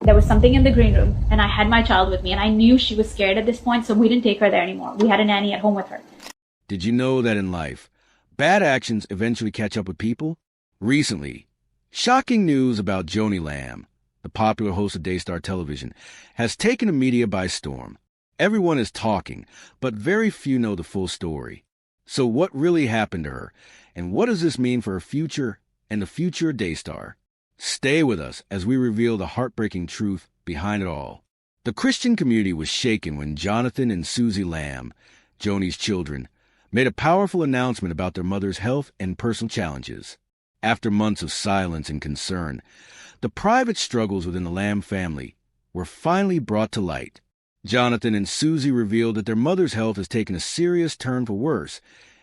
There was something in the green room, and I had my child with me, and I knew she was scared at this point, so we didn't take her there anymore. We had a nanny at home with her. Did you know that in life, bad actions eventually catch up with people? Recently, shocking news about Joni Lamb, the popular host of Daystar television, has taken the media by storm. Everyone is talking, but very few know the full story. So what really happened to her, and what does this mean for her future and the future of Daystar? Stay with us as we reveal the heartbreaking truth behind it all. The Christian community was shaken when Jonathan and Susie Lamb, Joni's children, made a powerful announcement about their mother's health and personal challenges. After months of silence and concern, the private struggles within the Lamb family were finally brought to light. Jonathan and Susie revealed that their mother's health has taken a serious turn for worse,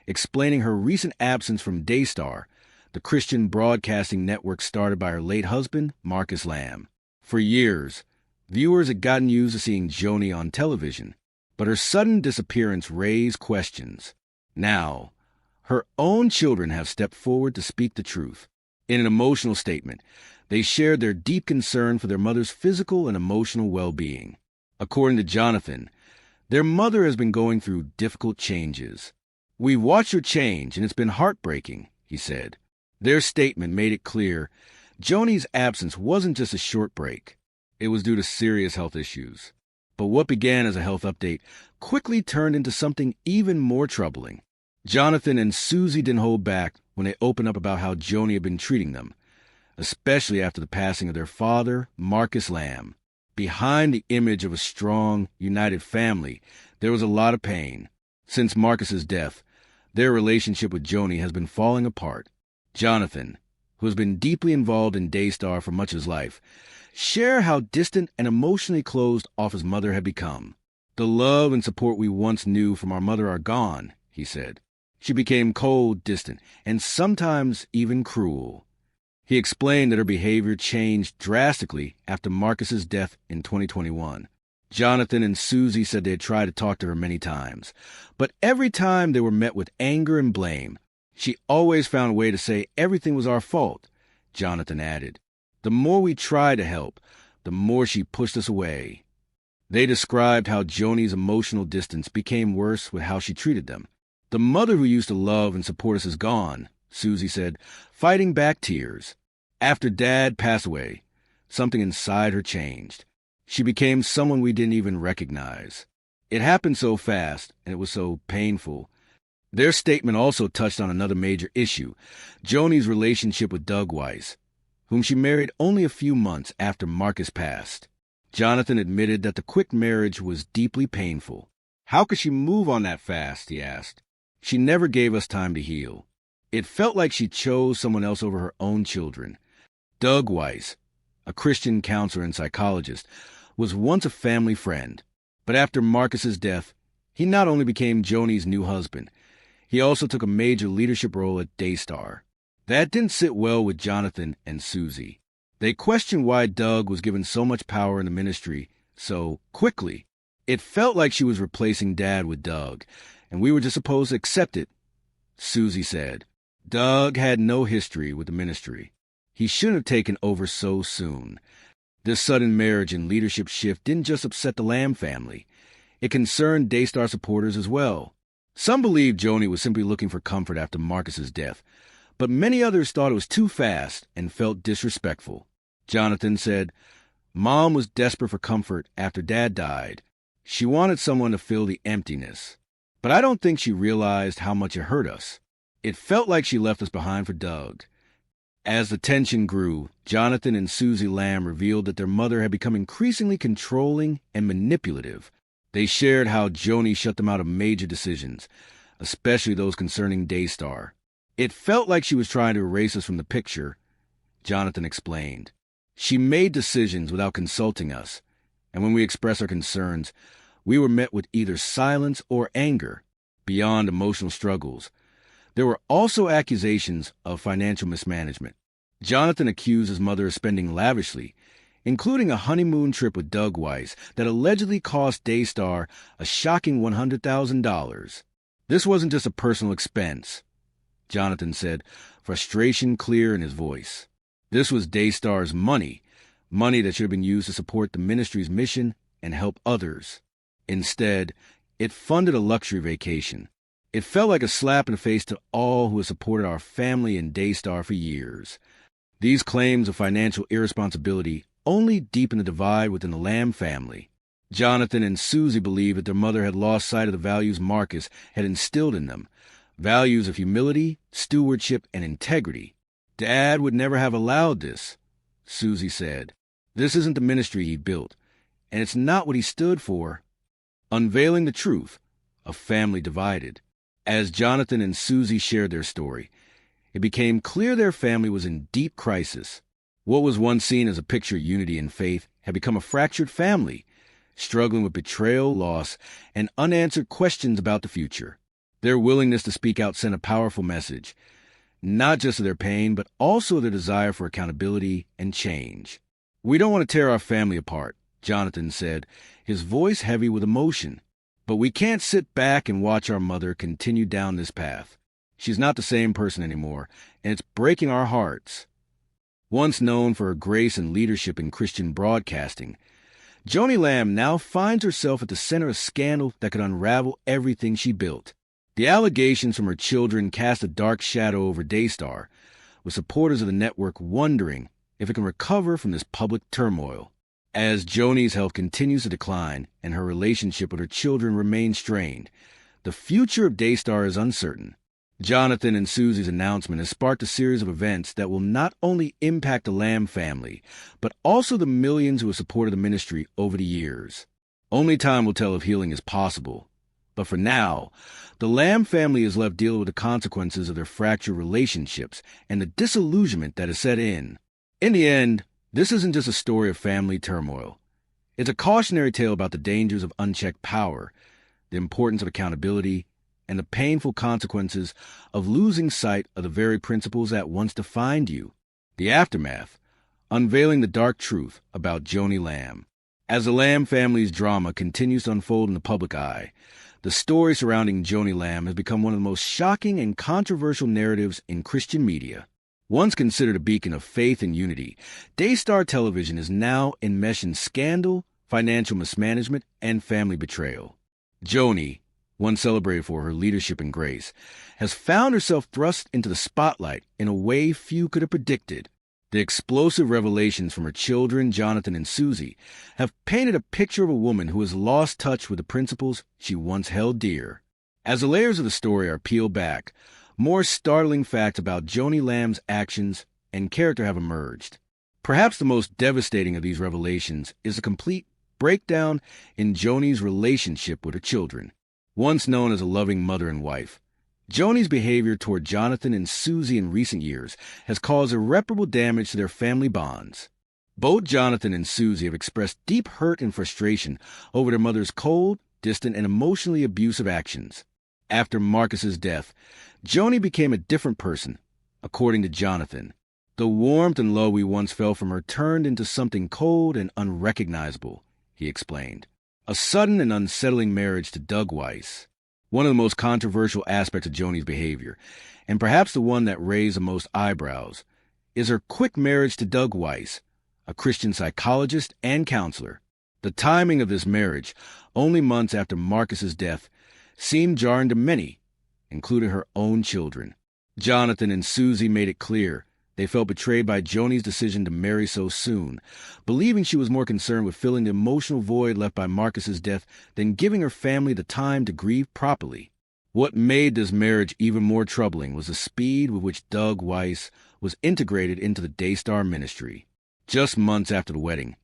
explaining her recent absence from Daystar, the Christian broadcasting network started by her late husband, Marcus Lamb. For years, viewers had gotten used to seeing Joni on television, but her sudden disappearance raised questions. Now, her own children have stepped forward to speak the truth. In an emotional statement, they shared their deep concern for their mother's physical and emotional well-being. According to Jonathan, their mother has been going through difficult changes. "We've watched her change, and it's been heartbreaking," he said. Their statement made it clear Joni's absence wasn't just a short break. It was due to serious health issues. But what began as a health update quickly turned into something even more troubling. Jonathan and Susie didn't hold back when they opened up about how Joni had been treating them, especially after the passing of their father, Marcus Lamb. Behind the image of a strong, united family, there was a lot of pain. Since Marcus's death, their relationship with Joni has been falling apart. Jonathan, who has been deeply involved in Daystar for much of his life, shared how distant and emotionally closed off his mother had become. "The love and support we once knew from our mother are gone," he said. "She became cold, distant, and sometimes even cruel." He explained that her behavior changed drastically after Marcus's death in 2021. Jonathan and Susie said they had tried to talk to her many times, but every time they were met with anger and blame. "She always found a way to say everything was our fault," Jonathan added. "The more we tried to help, the more she pushed us away." They described how Joni's emotional distance became worse with how she treated them. "The mother who used to love and support us is gone," Susie said, fighting back tears. "After Dad passed away, something inside her changed. She became someone we didn't even recognize. It happened so fast, and it was so painful." Their statement also touched on another major issue, Joni's relationship with Doug Weiss, whom she married only a few months after Marcus passed. Jonathan admitted that the quick marriage was deeply painful. "How could she move on that fast?" he asked. "She never gave us time to heal. It felt like she chose someone else over her own children." Doug Weiss, a Christian counselor and psychologist, was once a family friend. But after Marcus's death, he not only became Joni's new husband, he also took a major leadership role at Daystar. That didn't sit well with Jonathan and Susie. They questioned why Doug was given so much power in the ministry so quickly. "It felt like she was replacing Dad with Doug, and we were just supposed to accept it," Susie said. "Doug had no history with the ministry. He shouldn't have taken over so soon." This sudden marriage and leadership shift didn't just upset the Lamb family. It concerned Daystar supporters as well. Some believed Joni was simply looking for comfort after Marcus's death, but many others thought it was too fast and felt disrespectful. Jonathan said, "Mom was desperate for comfort after Dad died. She wanted someone to fill the emptiness. But I don't think she realized how much it hurt us. It felt like she left us behind for Doug." As the tension grew, Jonathan and Susie Lamb revealed that their mother had become increasingly controlling and manipulative. They shared how Joni shut them out of major decisions, especially those concerning Daystar. "It felt like she was trying to erase us from the picture," Jonathan explained. "She made decisions without consulting us, and when we expressed our concerns, we were met with either silence or anger. Beyond emotional struggles, there were also accusations of financial mismanagement. Jonathan accused his mother of spending lavishly, including a honeymoon trip with Doug Weiss that allegedly cost Daystar a shocking $100,000. "This wasn't just a personal expense," Jonathan said, frustration clear in his voice. "This was Daystar's money, money that should have been used to support the ministry's mission and help others. Instead, it funded a luxury vacation. It felt like a slap in the face to all who had supported our family and Daystar for years. These claims of financial irresponsibility only deepened the divide within the Lamb family. Jonathan and Susie believed that their mother had lost sight of the values Marcus had instilled in them, values of humility, stewardship, and integrity. Dad would never have allowed this, Susie said. This isn't the ministry he built, and it's not what he stood for. Unveiling the truth, a family divided. As Jonathan and Susie shared their story, it became clear their family was in deep crisis. What was once seen as a picture of unity and faith had become a fractured family, struggling with betrayal, loss, and unanswered questions about the future. Their willingness to speak out sent a powerful message, not just of their pain, but also their desire for accountability and change. "We don't want to tear our family apart," Jonathan said, his voice heavy with emotion. "But we can't sit back and watch our mother continue down this path. She's not the same person anymore, and it's breaking our hearts." Once known for her grace and leadership in Christian broadcasting, Joni Lamb now finds herself at the center of a scandal that could unravel everything she built. The allegations from her children cast a dark shadow over Daystar, with supporters of the network wondering if it can recover from this public turmoil. As Joni's health continues to decline and her relationship with her children remains strained, the future of Daystar is uncertain. Jonathan and Susie's announcement has sparked a series of events that will not only impact the Lamb family, but also the millions who have supported the ministry over the years. Only time will tell if healing is possible. But for now, the Lamb family is left dealing with the consequences of their fractured relationships and the disillusionment that has set in. In the end, this isn't just a story of family turmoil. It's a cautionary tale about the dangers of unchecked power, the importance of accountability, and the painful consequences of losing sight of the very principles that once defined you. The aftermath, unveiling the dark truth about Joni Lamb. As the Lamb family's drama continues to unfold in the public eye, the story surrounding Joni Lamb has become one of the most shocking and controversial narratives in Christian media. Once considered a beacon of faith and unity, Daystar Television is now enmeshed in scandal, financial mismanagement, and family betrayal. Joni, once celebrated for her leadership and grace, has found herself thrust into the spotlight in a way few could have predicted. The explosive revelations from her children, Jonathan and Susie, have painted a picture of a woman who has lost touch with the principles she once held dear. As the layers of the story are peeled back, more startling facts about Joni Lamb's actions and character have emerged. Perhaps the most devastating of these revelations is the complete breakdown in Joni's relationship with her children. Once known as a loving mother and wife, Joni's behavior toward Jonathan and Susie in recent years has caused irreparable damage to their family bonds. Both Jonathan and Susie have expressed deep hurt and frustration over their mother's cold, distant, and emotionally abusive actions. After Marcus's death, Joni became a different person, according to Jonathan. The warmth and love we once felt from her turned into something cold and unrecognizable, he explained. A sudden and unsettling marriage to Doug Weiss. One of the most controversial aspects of Joni's behavior, and perhaps the one that raised the most eyebrows, is her quick marriage to Doug Weiss, a Christian psychologist and counselor. The timing of this marriage, only months after Marcus's death, seemed jarring to many, including her own children. Jonathan and Susie made it clear they felt betrayed by Joni's decision to marry so soon, believing she was more concerned with filling the emotional void left by Marcus's death than giving her family the time to grieve properly. What made this marriage even more troubling was the speed with which Doug Weiss was integrated into the Daystar ministry. Just months after the wedding,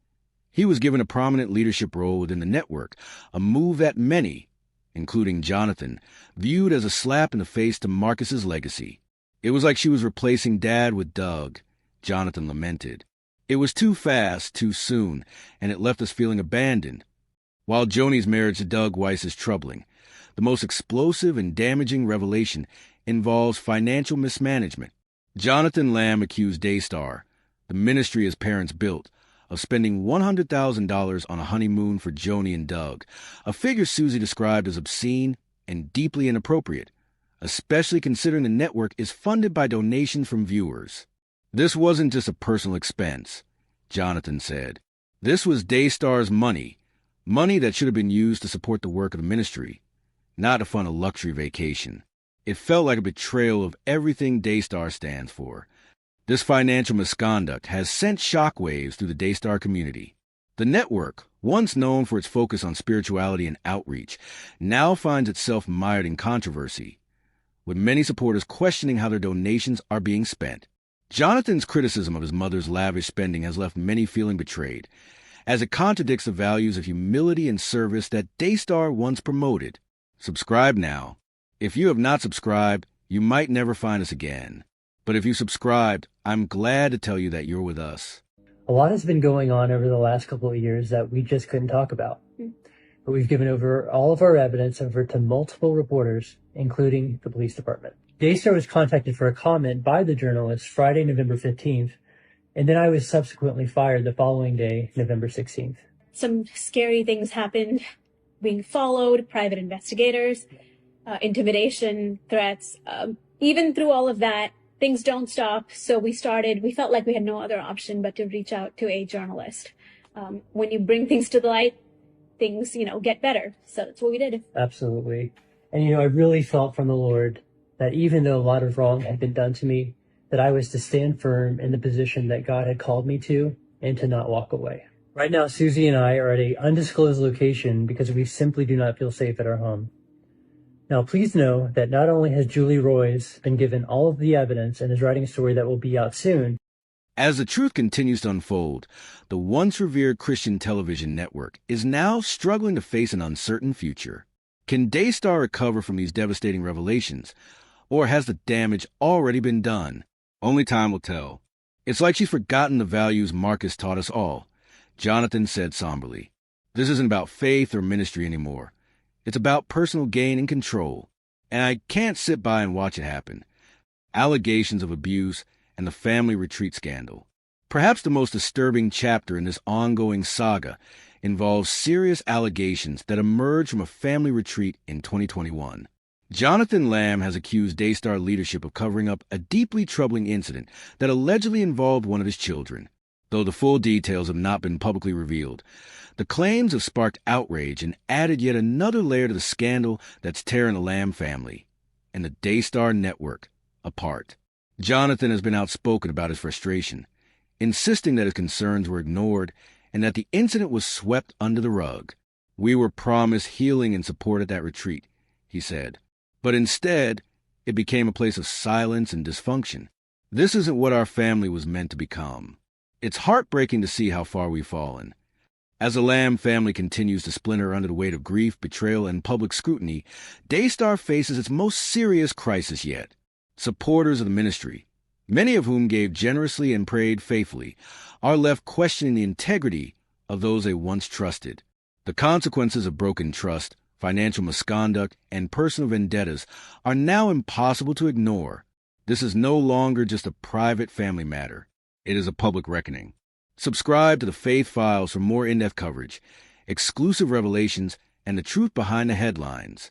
he was given a prominent leadership role within the network, a move that many, including Jonathan, viewed as a slap in the face to Marcus's legacy. It was like she was replacing Dad with Doug, Jonathan lamented. It was too fast, too soon, and it left us feeling abandoned. While Joni's marriage to Doug Weiss is troubling, the most explosive and damaging revelation involves financial mismanagement. Jonathan Lamb accused Daystar, the ministry his parents built, of spending $100,000 on a honeymoon for Joni and Doug, a figure Susie described as obscene and deeply inappropriate, especially considering the network is funded by donations from viewers. This wasn't just a personal expense. Jonathan said. This was Daystar's money, money that should have been used to support the work of the ministry, not to fund a luxury vacation. It felt like a betrayal of everything Daystar stands for. This financial misconduct has sent shockwaves through the Daystar community. The network, once known for its focus on spirituality and outreach, now finds itself mired in controversy, with many supporters questioning how their donations are being spent. Jonathan's criticism of his mother's lavish spending has left many feeling betrayed, as it contradicts the values of humility and service that Daystar once promoted. Subscribe now. If you have not subscribed, you might never find us again. But if you subscribed, I'm glad to tell you that you're with us. A lot has been going on over the last couple of years that we just couldn't talk about. But we've given over all of our evidence over to multiple reporters, including the police department. Daystar was contacted for a comment by the journalist Friday, November 15th, and then I was subsequently fired the following day, November 16th. Some scary things happened. Being followed, private investigators, intimidation, threats. Even through all of that, things don't stop. So we felt like we had no other option but to reach out to a journalist. When you bring things to the light, things, get better. So that's what we did. Absolutely. And, I really felt from the Lord that even though a lot of wrong had been done to me, that I was to stand firm in the position that God had called me to and to not walk away. Right now, Susie and I are at an undisclosed location because we simply do not feel safe at our home. Now, please know that not only has Julie Royce been given all of the evidence and is writing a story that will be out soon. As the truth continues to unfold, the once revered Christian television network is now struggling to face an uncertain future. Can Daystar recover from these devastating revelations, or has the damage already been done? Only time will tell. It's like she's forgotten the values Marcus taught us all, Jonathan said somberly. This isn't about faith or ministry anymore. It's about personal gain and control, and I can't sit by and watch it happen. Allegations of abuse and the family retreat scandal. Perhaps the most disturbing chapter in this ongoing saga involves serious allegations that emerged from a family retreat in 2021. Joni Lamb has accused Daystar leadership of covering up a deeply troubling incident that allegedly involved one of his children. Though the full details have not been publicly revealed, the claims have sparked outrage and added yet another layer to the scandal that's tearing the Lamb family and the Daystar network apart. Jonathan has been outspoken about his frustration, insisting that his concerns were ignored and that the incident was swept under the rug. We were promised healing and support at that retreat, he said. But instead, it became a place of silence and dysfunction. This isn't what our family was meant to become. It's heartbreaking to see how far we've fallen. As the Lamb family continues to splinter under the weight of grief, betrayal, and public scrutiny, Daystar faces its most serious crisis yet. Supporters of the ministry, many of whom gave generously and prayed faithfully, are left questioning the integrity of those they once trusted. The consequences of broken trust, financial misconduct, and personal vendettas are now impossible to ignore. This is no longer just a private family matter. It is a public reckoning. Subscribe to the Faith Files for more in-depth coverage, exclusive revelations, and the truth behind the headlines.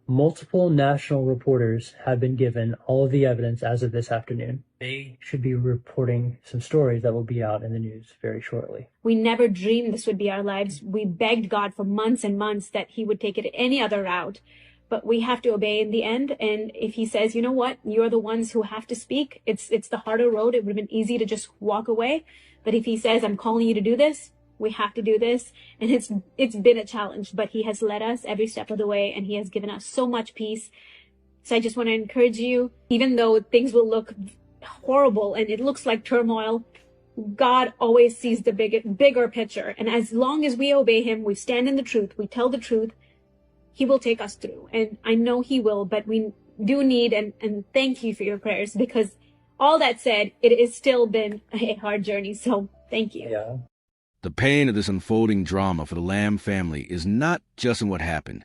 Multiple national reporters have been given all of the evidence as of this afternoon. They should be reporting some stories that will be out in the news very shortly. We never dreamed this would be our lives. We begged God for months and months that he would take it any other route. But we have to obey in the end. And if he says, you know what, you're the ones who have to speak, it's the harder road. It would have been easy to just walk away. But if he says, I'm calling you to do this, we have to do this. And it's been a challenge, but he has led us every step of the way, and he has given us so much peace. So I just want to encourage you, even though things will look horrible and it looks like turmoil, God always sees the bigger picture. And as long as we obey him, we stand in the truth, we tell the truth, he will take us through. And I know he will, but we do need and thank you for your prayers, because all that said, it has still been a hard journey. So thank you. Yeah. The pain of this unfolding drama for the Lamb family is not just in what happened,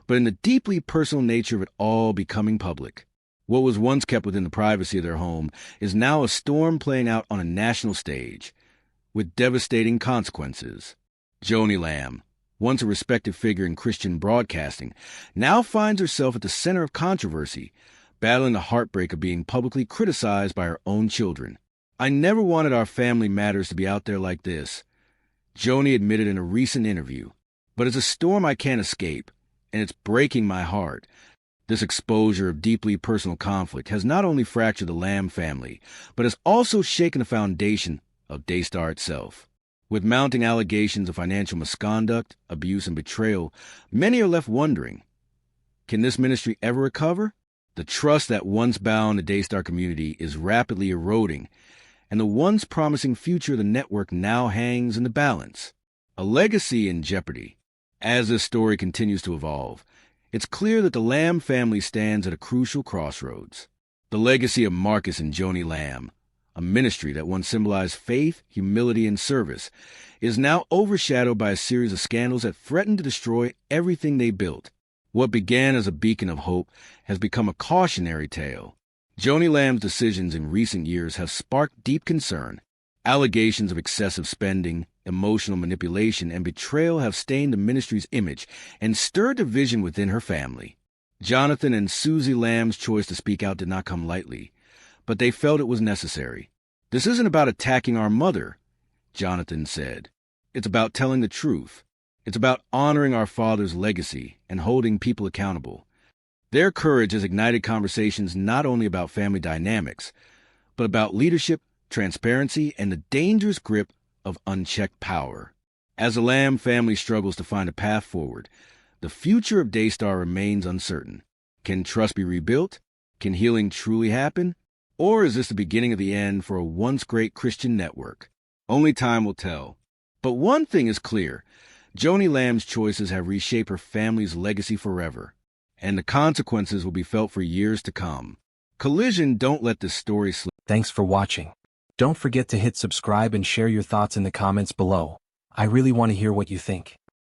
but in the deeply personal nature of it all becoming public. What was once kept within the privacy of their home is now a storm playing out on a national stage, with devastating consequences. Joni Lamb, once a respected figure in Christian broadcasting, now finds herself at the center of controversy, battling the heartbreak of being publicly criticized by her own children. I never wanted our family matters to be out there like this, Joni admitted in a recent interview. But it's a storm I can't escape, and it's breaking my heart. This exposure of deeply personal conflict has not only fractured the Lamb family, but has also shaken the foundation of Daystar itself. With mounting allegations of financial misconduct, abuse, and betrayal, many are left wondering, can this ministry ever recover? The trust that once bound the Daystar community is rapidly eroding, and the once promising future of the network now hangs in the balance. A legacy in jeopardy. As this story continues to evolve, it's clear that the Lamb family stands at a crucial crossroads. The legacy of Marcus and Joni Lamb, a ministry that once symbolized faith, humility, and service, is now overshadowed by a series of scandals that threaten to destroy everything they built. What began as a beacon of hope has become a cautionary tale. Joni Lamb's decisions in recent years have sparked deep concern. Allegations of excessive spending, emotional manipulation, and betrayal have stained the ministry's image and stirred division within her family. Jonathan and Susie Lamb's choice to speak out did not come lightly, but they felt it was necessary. "This isn't about attacking our mother," Jonathan said. "It's about telling the truth. It's about honoring our father's legacy and holding people accountable." Their courage has ignited conversations not only about family dynamics, but about leadership, transparency, and the dangerous grip of unchecked power. As the Lamb family struggles to find a path forward, the future of Daystar remains uncertain. Can trust be rebuilt? Can healing truly happen? Or is this the beginning of the end for a once great Christian network? Only time will tell. But one thing is clear. Joni Lamb's choices have reshaped her family's legacy forever, and the consequences will be felt for years to come. Collision, don't let this story slip. Thanks for watching. Don't forget to hit subscribe and share your thoughts in the comments below. I really want to hear what you think.